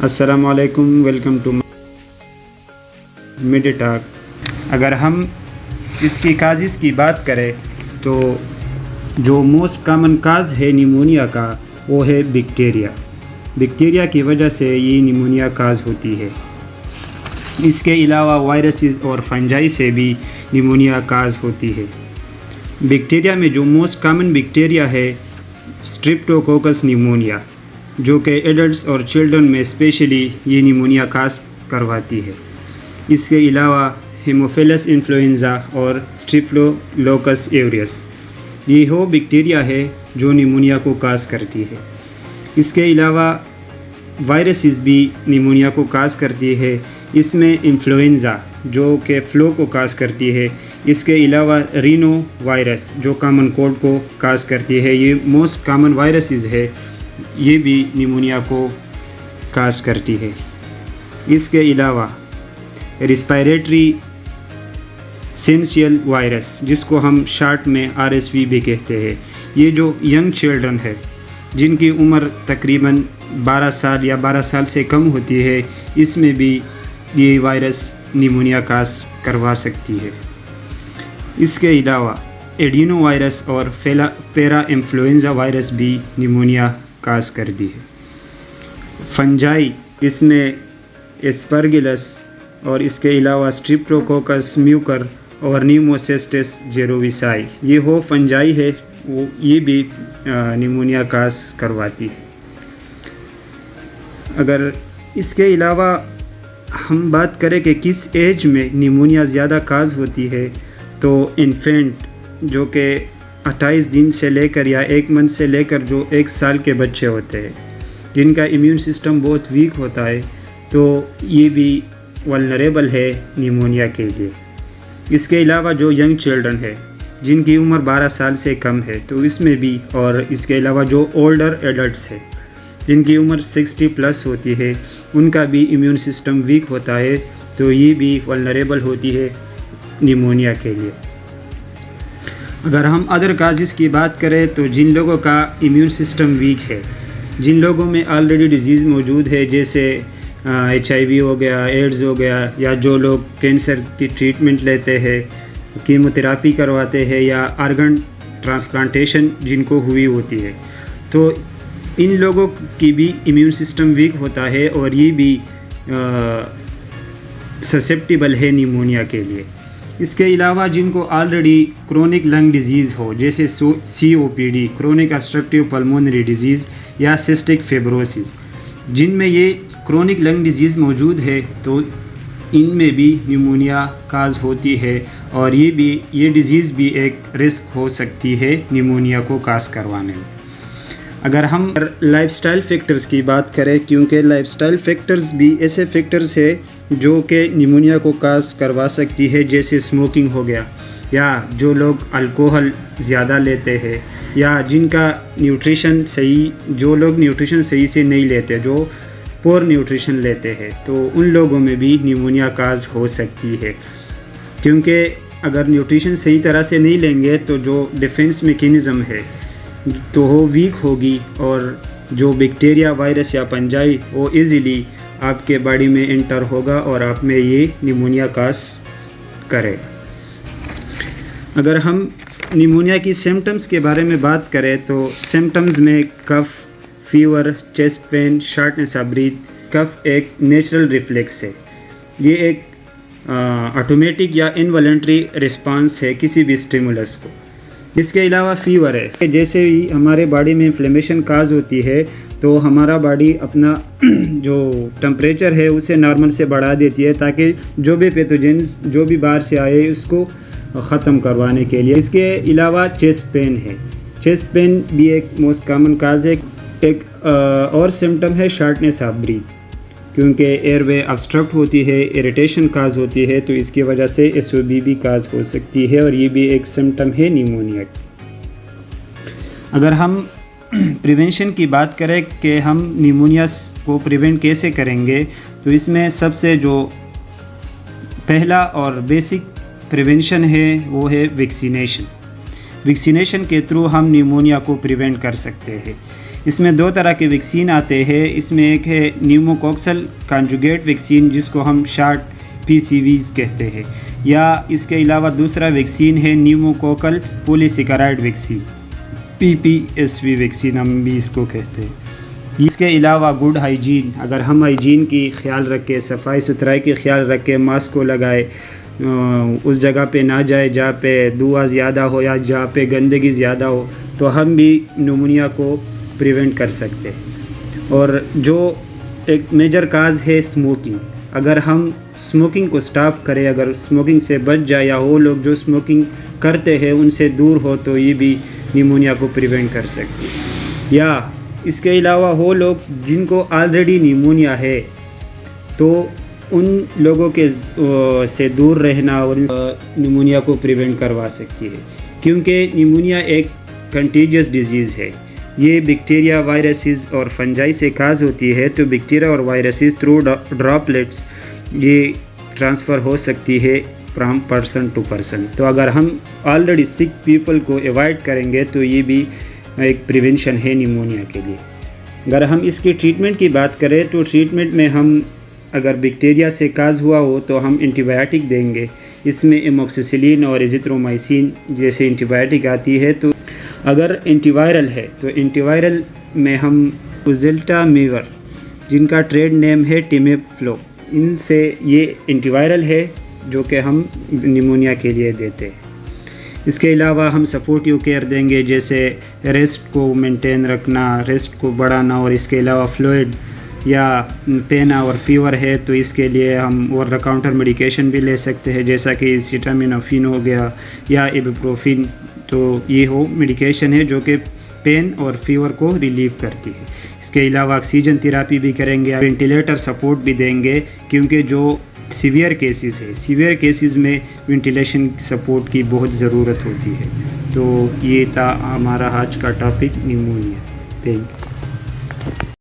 السلام علیکم، welcome to میڈی ٹاک۔ اگر ہم اس کی کازز کی بات کریں تو جو موسٹ کامن کاز ہے نیمونیا کا وہ ہے بیکٹیریا کی وجہ سے یہ نیمونیا کاز ہوتی ہے۔ اس کے علاوہ وائرسز اور فنجائی سے بھی نیمونیا کاز ہوتی ہے۔ بیکٹیریا میں جو موسٹ کامن بیکٹیریا ہے اسٹریپٹوکوکس نیمونیا، جو کہ ایڈلٹس اور چلڈرن میں اسپیشلی یہ نیمونیا کاز کرواتی ہے۔ اس کے علاوہ ہیموفیلس انفلوئنزا اور اسٹریپٹوکوکس ایوریس، یہ وہ بیکٹیریا ہے جو نیمونیا کو کاز کرتی ہے۔ اس کے علاوہ وائرسز بھی نیمونیا کو کاز کرتی ہے۔ اس میں انفلوئنزا جو کہ فلو کو کاز کرتی ہے، اس کے علاوہ رینو وائرس جو کامن کولڈ کو کاز کرتی ہے، یہ موسٹ کامن وائرسز ہے، یہ بھی نیمونیا کو کاز کرتی ہے۔ اس کے علاوہ ریسپائریٹری سینسیل وائرس، جس کو ہم شارٹ میں RSV بھی کہتے ہیں، یہ جو ینگ چلڈرن ہے جن کی عمر تقریباً 12 سال یا 12 سال سے کم ہوتی ہے، اس میں بھی یہ وائرس نیمونیا کاز کروا سکتی ہے۔ اس کے علاوہ ایڈینو وائرس اور پیرا انفلوئنزا وائرس بھی نیمونیا کاز کرتی ہے۔ فنجائی، اس میں اسپرگلس اور اس کے علاوہ اسٹریپٹوکوکس میوکر اور نیموسیسٹس جیرویسائی، یہ وہ فنجائی ہے، یہ بھی نیمونیا کاز کرواتی ہے۔ اگر اس کے علاوہ ہم بات کریں کہ کس ایج میں نیمونیا زیادہ کاز ہوتی ہے، تو انفینٹ جو کہ 28 دن سے لے کر یا 1 منتھ سے لے کر جو 1 سال کے بچے ہوتے ہیں، جن کا امیون سسٹم بہت ویک ہوتا ہے، تو یہ بھی ولنریبل ہے نیمونیا کے لیے۔ اس کے علاوہ جو ینگ چلڈرن ہے جن کی عمر 12 سال سے کم ہے، تو اس میں بھی، اور اس کے علاوہ جو اولڈر ایڈلٹس ہے جن کی عمر 60+ ہوتی ہے، ان کا بھی امیون سسٹم ویک ہوتا ہے، تو یہ بھی ولنریبل ہوتی ہے نیمونیا کے لیے۔ اگر ہم ادر کازز کی بات کریں تو جن لوگوں کا امیون سسٹم ویک ہے، جن لوگوں میں آلریڈی ڈیزیز موجود ہے، جیسے HIV ہو گیا، ایڈز ہو گیا، یا جو لوگ کینسر کی ٹریٹمنٹ لیتے ہیں، کیموتھراپی کرواتے ہیں، یا آرگن ٹرانسپلانٹیشن جن کو ہوئی ہوتی ہے، تو ان لوگوں کی بھی امیون سسٹم ویک ہوتا ہے اور یہ بھی سسیپٹیبل ہے نیمونیا کے لیے۔ اس کے علاوہ جن کو آلریڈی کرونک لنگ ڈیزیز ہو، جیسے COPD، chronic obstructive pulmonary disease, یا سسٹک فیبروسس، جن میں یہ کرونک لنگ ڈیزیز موجود ہے، تو ان میں بھی نیمونیا کاز ہوتی ہے، اور یہ ڈیزیز بھی ایک رسک ہو سکتی ہے نیمونیا کو کاز کروانے میں۔ اگر ہم لائف سٹائل فیکٹرز کی بات کریں، کیونکہ لائف سٹائل فیکٹرز بھی ایسے فیکٹرز ہیں جو کہ نیمونیا کو کاز کروا سکتی ہے، جیسے اسموکنگ ہو گیا، یا جو لوگ الکوہل زیادہ لیتے ہیں، یا جن کا جو لوگ نیوٹریشن صحیح سے نہیں لیتے، جو پور نیوٹریشن لیتے ہیں، تو ان لوگوں میں بھی نیمونیا کاز ہو سکتی ہے۔ کیونکہ اگر نیوٹریشن صحیح طرح سے نہیں لیں گے تو جو ڈیفنس میکینزم ہے تو وہ ویک ہوگی، اور جو بیکٹیریا، وائرس یا فنجائی، وہ ایزیلی آپ کے باڈی میں انٹر ہوگا اور آپ میں یہ نیمونیا کاز کرے۔ اگر ہم نیمونیا کی سمٹمز کے بارے میں بات کریں تو سمٹمز میں cough, fever, chest pain, shortness of breath. Cough ایک نیچرل ریفلیکس ہے، یہ ایک آٹومیٹک یا انوالنٹری رسپانس ہے کسی بھی اسٹیمولس کو۔ اس کے علاوہ فیور ہے، جیسے ہی ہمارے باڈی میں انفلیمیشن کاز ہوتی ہے تو ہمارا باڈی اپنا جو ٹمپریچر ہے اسے نارمل سے بڑھا دیتی ہے، تاکہ جو بھی پیتھوجنز جو بھی باہر سے آئے اس کو ختم کروانے کے لیے۔ اس کے علاوہ چیسٹ پین ہے، چیسٹ پین بھی ایک موسٹ کامن کاز ہے۔ ایک اور سمٹم ہے شارٹنس آف بریتھ، کیونکہ ایئر وے ابسٹرکٹ ہوتی ہے، اریٹیشن کاز ہوتی ہے، تو اس کی وجہ سے SOB بھی کاز ہو سکتی ہے، اور یہ بھی ایک سمٹم ہے نیمونیا۔ اگر ہم پریونشن کی بات کریں کہ ہم نیمونیا کو پریونٹ کیسے کریں گے، تو اس میں سب سے جو پہلا اور بیسک پریونشن ہے وہ ہے ویکسینیشن۔ ویکسینیشن کے تھرو ہم نیمونیا کو پریونٹ کر سکتے ہیں۔ اس میں دو طرح کے ویکسین آتے ہیں. اس میں ایک ہے نیوموکوکسل کانجوگیٹ ویکسین جس کو ہم شارٹ PCVs کہتے ہیں, یا اس کے علاوہ دوسرا ویکسین ہے نیوموکوکل پولیسیکرائڈ ویکسین, PPSV ویکسین ہم بھی اس کو کہتے ہیں. اس کے علاوہ گڈ ہائیجین, اگر ہم ہائیجین کی خیال رکھے, صفائی ستھرائی کی خیال رکھے, ماسک کو لگائے, اس جگہ پہ نہ جائے جہاں پہ دھواں زیادہ ہو یا جہاں پہ گندگی زیادہ ہو, تو ہم بھی نیمونیا کو پریونٹ کر سکتے. اور جو ایک میجر کاز ہے اسموکنگ, اگر ہم اسموکنگ کو سٹاپ کرے, اگر اسموکنگ سے بچ جائے یا وہ لوگ جو اسموکنگ کرتے ہیں ان سے دور ہو, تو یہ بھی نیمونیا کو پریونٹ کر سکتے. یا اس کے علاوہ وہ لوگ جن کو آلریڈی نیمونیا ہے تو ان لوگوں کے سے دور رہنا اور نیمونیا کو پریونٹ کروا سکتی ہے, کیونکہ نیمونیا ایک کنٹیجیس ڈیزیز ہے. یہ بیکٹیریا, وائرسز اور فنجائی سے کاز ہوتی ہے. تو بیکٹیریا اور وائرسز تھرو ڈراپلیٹس یہ ٹرانسفر ہو سکتی ہے فرام پرسن ٹو پرسن. تو اگر ہم آلریڈی سک پیپل کو ایوائڈ کریں گے تو یہ بھی ایک پریونشن ہے نیمونیا کے لیے. اگر ہم اس کی ٹریٹمنٹ کی بات کریں تو ٹریٹمنٹ میں ہم اگر بیکٹیریا سے کاز ہوا ہو تو ہم اینٹی بایوٹک دیں گے. اس میں ایموکسیسلین اور ایزیترومائسین جیسے اینٹی بایوٹک آتی ہے. تو اگر اینٹی وائرل ہے تو اینٹی وائرل میں ہم اوزلٹا میور جن کا ٹریڈ نیم ہے ٹیمیفلو, ان سے یہ اینٹی وائرل ہے جو کہ ہم نیمونیا کے لیے دیتے ہیں. اس کے علاوہ ہم سپورٹیو کیئر دیں گے, جیسے ریسٹ کو مینٹین رکھنا, ریسٹ کو بڑھانا, اور اس کے علاوہ فلوئڈ یا پین اور فیور ہے تو اس کے لیے ہم اوور دا کاؤنٹر میڈیکیشن بھی لے سکتے ہیں, جیسا کہ ایسیٹامینوفین ہو گیا یا ایبوپروفین. تو یہ وہ میڈیکیشن ہے جو کہ پین اور فیور کو ریلیو کرتی ہے. اس کے علاوہ آکسیجن تھراپی بھی کریں گے, وینٹیلیٹر سپورٹ بھی دیں گے, کیونکہ جو سیویئر کیسز ہے, سیویئر کیسز میں وینٹیلیشن سپورٹ کی بہت ضرورت ہوتی ہے. تو یہ تھا ہمارا آج کا ٹاپک نیمونیا. Thank you.